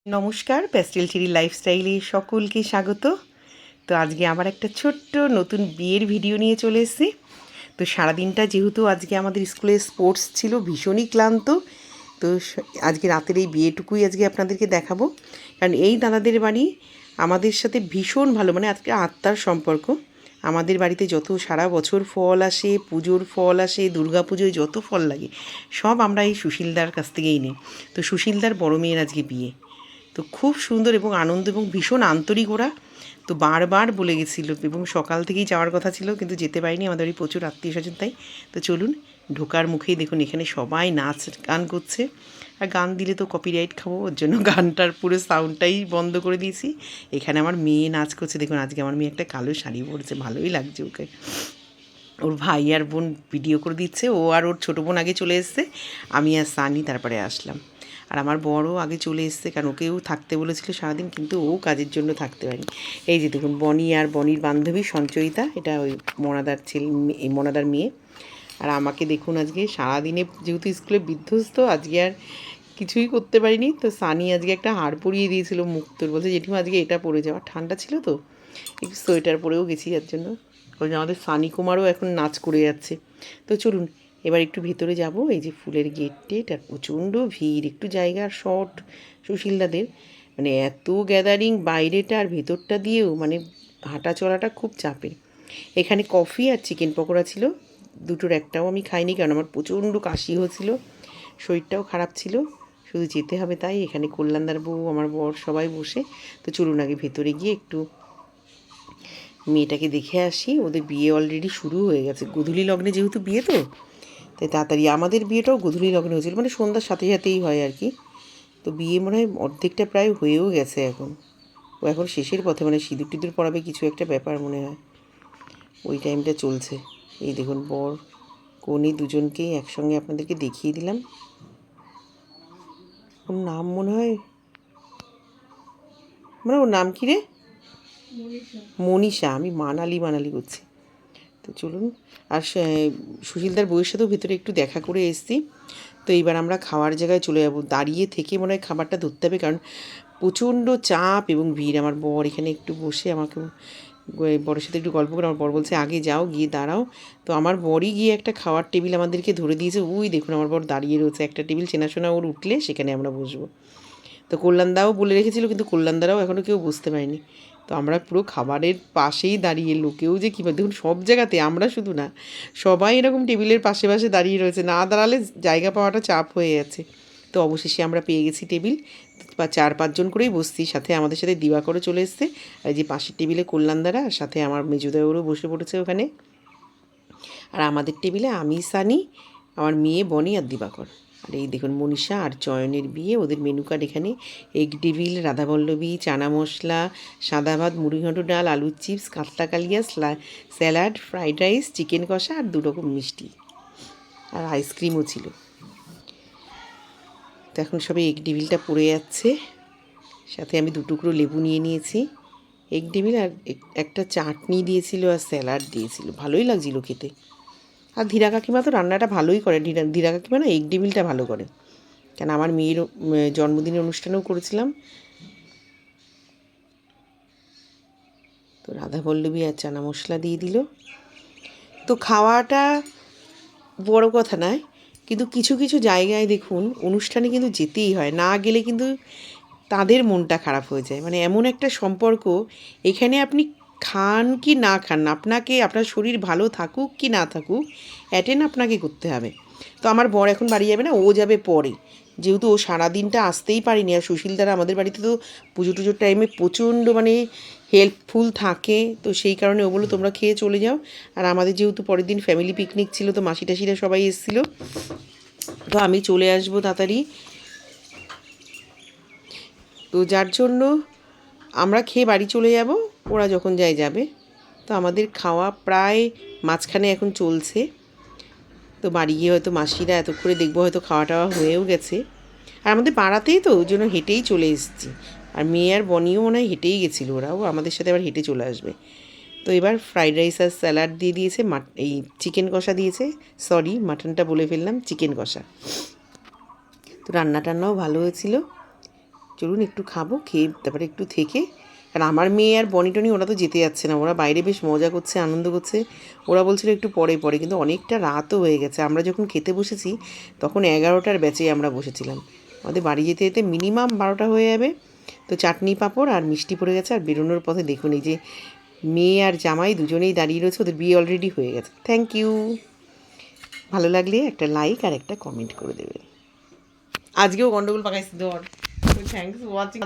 নমস্কার, pastel cherry লাইফস্টাইলে সকলকে স্বাগত। তো আজকে আবার একটা ছোট্ট নতুন বিয়ের ভিডিও নিয়ে চলে এসেছি। তো সারাদিনটা যেহেতু আজকে আমাদের স্কুলে স্পোর্টস ছিল, ভীষণই ক্লান্ত। তো আজকে রাতের এই বিয়েটুকুই আজকে আপনাদেরকে দেখাবো, কারণ এই দাদাদের বাড়ি আমাদের সাথে ভীষণ ভালো, মানে আজকে আত্মার সম্পর্ক। আমাদের বাড়িতে যত সারা বছর ফল আসে, পুজোর ফল আসে, দুর্গা পুজোয় যত ফল লাগে সব আমরা এই সুশীলদার কাছ থেকেই নিই। তো সুশীলদার বড় মেয়ের আজকে বিয়ে, তো খুব সুন্দর এবং আনন্দ এবং ভীষণ আন্তরিক ওরা। তো বারবার বলে গেছিলো এবং সকাল থেকেই যাওয়ার কথা ছিল, কিন্তু যেতে পারিনি, আমাদের বাড়ি প্রচুর আত্মীয় স্বজন। তাই তো চলুন, ঢোকার মুখেই দেখুন এখানে সবাই নাচ গান করছে। আর গান দিলে তো কপিরাইট খাবো, ওর জন্য গানটার পুরো সাউন্ডটাই বন্ধ করে দিয়েছি। এখানে আমার মেয়ে নাচ করছে, দেখুন আজকে আমার মেয়ে একটা কালো শাড়ি পরেছে, ভালোই লাগছে ওকে। ওর ভাই আর বোন ভিডিও করে দিচ্ছে, ও আর ওর ছোটো বোন আগে চলে এসছে, আমি আর সানি তারপরে আসলাম। আর আমার বড়ও আগে চলে এসছে, কারণ ওকেও থাকতে বলেছিল সারাদিন, কিন্তু ও কাজের জন্য থাকতে পারেনি। এই যে দেখুন বনি আর বনির বান্ধবী সঞ্চয়িতা, এটা ওই মনাদার ছেলে, এই মনাদার মেয়ে। আর আমাকে দেখুন আজকে সারাদিনে যেহেতু স্কুলে বিধ্বস্ত, আজকে আর কিছুই করতে পারিনি। তো সানি আজকে একটা হাড় পরিয়ে দিয়েছিল মুক্তোর, বলছে জেঠিমা আজকে এটা পরে যাওয়া, ঠান্ডা ছিল তো একটু সোয়েটার পরেও গেছি, যার জন্য ওই যে আমাদের সানি কুমারও এখন নাচ করে যাচ্ছে। তো চলুন এবার একটু ভেতরে যাব। এই যে ফুলের গেটে, এটা প্রচণ্ড ভিড়, একটু জায়গার শর্ট সুশীলদাদের, মানে এত গ্যাদারিং, বাইরেটা আর ভেতরটা দিয়েও মানে হাঁটা চলাটা খুব চাপের। এখানে কফি আর চিকেন পকোড়া ছিল, দুটোর একটাও আমি খাইনি, কারণ আমার প্রচণ্ড কাশি হয়েছিল, শরীরটাও খারাপ ছিল, শুধু যেতে হবে তাই। এখানে কল্যাণদার বউ, আমার বর, সবাই বসে। তো চলুন আগে ভেতরে গিয়ে একটু মেয়েটাকে দেখে আসি। ওদের বিয়ে অলরেডি শুরু হয়ে গেছে, গোধূলি লগ্নে যেহেতু বিয়ে, তো তাই তাড়াতাড়ি। আমাদের বিয়েটাও গোধূলি লগ্নে হয়েছিল, মানে সন্ধ্যার সাথে সাথেই হয় আর কি। তো বিয়ে মনে হয় অর্ধেকটা প্রায় হয়েও গেছে এখন, ও এখন শেষের পথে, মানে সিঁদুর টিঁদুর পরাবে কিছু একটা ব্যাপার মনে হয়, ওই টাইমটা চলছে। এই দেখুন বর কনে দুজনকেই একসঙ্গে আপনাদেরকে দেখিয়ে দিলাম। ওর নাম মনে হয়, মানে ওর নাম কী রে? মনীষা। আমি মানালি মানালি করছি। তো চলুন, আর সুশীলদার বউয়ের সাথেও ভেতরে একটু দেখা করে এসেছি। তো এইবার আমরা খাওয়ার জায়গায় চলে যাব। দাঁড়িয়ে থেকে মনে হয় খাবারটা ধরতে হবে, কারণ প্রচণ্ড চাপ এবং ভিড়। আমার বর এখানে একটু বসে, আমাকে বরের সাথে একটু গল্প করে, আমার বর বলছে আগে যাও, গিয়ে দাঁড়াও। তো আমার বরই গিয়ে একটা খাওয়ার টেবিল আমাদেরকে ধরে দিয়েছে। ওই দেখুন আমার বর দাঁড়িয়ে রয়েছে, একটা টেবিল চেনাশোনা, ওর উঠলে সেখানে আমরা বসবো। তো কল্যাণদাও বলে রেখেছিল, কিন্তু কল্যাণদারাও এখনও কেউ বুঝতে পারেনি। তো আমরা পুরো খাবারের পাশেই দাঁড়িয়ে, লোকেও যে কীভাবে দেখুন, সব জায়গাতে, আমরা শুধু না, সবাই এরকম টেবিলের পাশে পাশে দাঁড়িয়ে রয়েছে, না দাঁড়ালে জায়গা পাওয়াটা চাপ হয়ে যাচ্ছে। তো অবশেষে আমরা পেয়ে গেছি টেবিল, বা 4-5 জন করেই বসছি, সাথে আমাদের সাথে দিবাকরও চলে এসছে। আর এই যে পাশের টেবিলে কল্যাণদারা, আর সাথে আমার মেজুদাওরও বসে পড়েছে ওখানে। আর আমাদের টেবিলে আমি, সানি, আমার মেয়ে বনি আর দিবাকর। আর এই দেখুন মনীষা আর চয়নের বিয়ে। ওদের মেনু কার্ড এখানে, এগ ডেভিল, রাধাবল্লভী, চানা মশলা, সাদা ভাত, মুড়িঘণ্ট ডাল, আলুর চিপস, কাতলা কালিয়া, স্যালাড, ফ্রাইড রাইস, চিকেন কষা আর 2 রকম মিষ্টি, আর আইসক্রিমও ছিল। তো এখন সবাই এগ ডেভিলটা পড়ে যাচ্ছে, সাথে আমি 2 টুকরো লেবু নিয়ে নিয়েছি। এগ ডেভিল আর একটা চাটনি দিয়েছিল, আর স্যালাড দিয়েছিল, ভালোই লাগছিল খেতে। আর ধীরা কাকিমা তো রান্নাটা ভালোই করে, ধীরা কাকিমা না এগ ডেভিলটা ভালো করে, কেন আমার মেয়ের জন্মদিনের অনুষ্ঠানেও করেছিলাম। তো রাধাবল্লভী আর চানা মশলা দিয়ে দিল। তো খাওয়াটা বড় কথা নয়, কিন্তু কিছু কিছু জায়গায় দেখুন অনুষ্ঠানে কিন্তু যেতেই হয়, না গেলে কিন্তু তাদের মনটা খারাপ হয়ে যায়। মানে এমন একটা সম্পর্ক এখানে, আপনি খান কি না খান, আপনাকে, আপনার শরীর ভালো থাকুক কি না থাকুক, অ্যাটেন্ড আপনাকে করতে হবে। তো আমার বর এখন বাড়ি যাবে না, ও যাবে পরে, যেহেতু ও সারাদিনটা আসতেই পারিনি। আর সুশীলদারা আমাদের বাড়িতে তো পুজো টুজোর টাইমে প্রচণ্ড মানে হেল্পফুল থাকে, তো সেই কারণে ও বললো তোমরা খেয়ে চলে যাও। আর আমাদের যেহেতু পরের দিন ফ্যামিলি পিকনিক ছিল, তো মাসি টাসিরা সবাই এসেছিলো, তো আমি চলে আসবো তাড়াতাড়ি। তো যার জন্য আমরা খেয়ে বাড়ি চলে যাব, ওরা যখন যায় যাবে। তো আমাদের খাওয়া প্রায় মাঝখানে এখন চলছে। তো বাড়ি গিয়ে হয়তো মাসিরা এতক্ষণে দেখবো হয়তো খাওয়া টাওয়া হয়েও গেছে। আর আমাদের পাড়াতেই তো, ওই জন্য হেঁটেই চলে এসেছি। আর মেয়ে আর বনিও মনে হয় হেঁটেই গেছিলো, ওরাও আমাদের সাথে আবার হেঁটে চলে আসবে। তো এবার ফ্রাইড রাইস আর স্যালাড দিয়ে দিয়েছে, এই চিকেন কষা দিয়েছে, সরি মাটনটা বলে ফেললাম, চিকেন কষা। তো রান্না টান্নাও ভালো হয়েছিল। চলুন একটু খাবো, খেয়ে তারপরে একটু থেকে, কারণ আমার মেয়ে আর বনি টনি ওরা তো যেতে যাচ্ছে না, ওরা বাইরে বেশ মজা করছে, আনন্দ করছে। ওরা বলছিল একটু পরে পরে, কিন্তু অনেকটা রাতও হয়ে গেছে। আমরা যখন খেতে বসেছি তখন 11টার ব্যাচে আমরা বসেছিলাম। আমাদের বাড়ি যেতে যেতে মিনিমাম 12টা হয়ে যাবে। তো চাটনি পাঁপড় আর মিষ্টি পড়ে গেছে, আর বেরোনোর পথে দেখুন এই যে মেয়ে আর জামাই দুজনেই দাঁড়িয়ে রয়েছে, ওদের বিয়ে অলরেডি হয়ে গেছে। Thank you. ভালো লাগলে একটা লাইক আর একটা কমেন্ট করে দেবেন। আজকেও গন্ডগোল পাকাইছি ধর। Thanks for watching.